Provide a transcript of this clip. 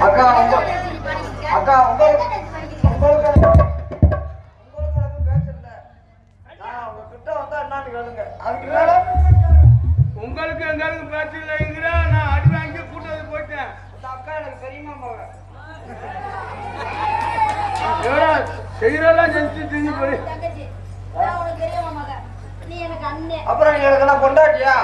அக்கா அக்கா உங்களுக்கு உங்களுக்கு எங்களுக்கு பேச்சு இல்லைங்கிற நான் அடி வாங்கி கூட்டது போயிட்டேன். அக்கா எனக்கு தெரியுமா போக செய்யறதெல்லாம் செஞ்சு செஞ்சு போய் அப்புறம் நீ எனக்கு என்ன பொண்டாட்டியா?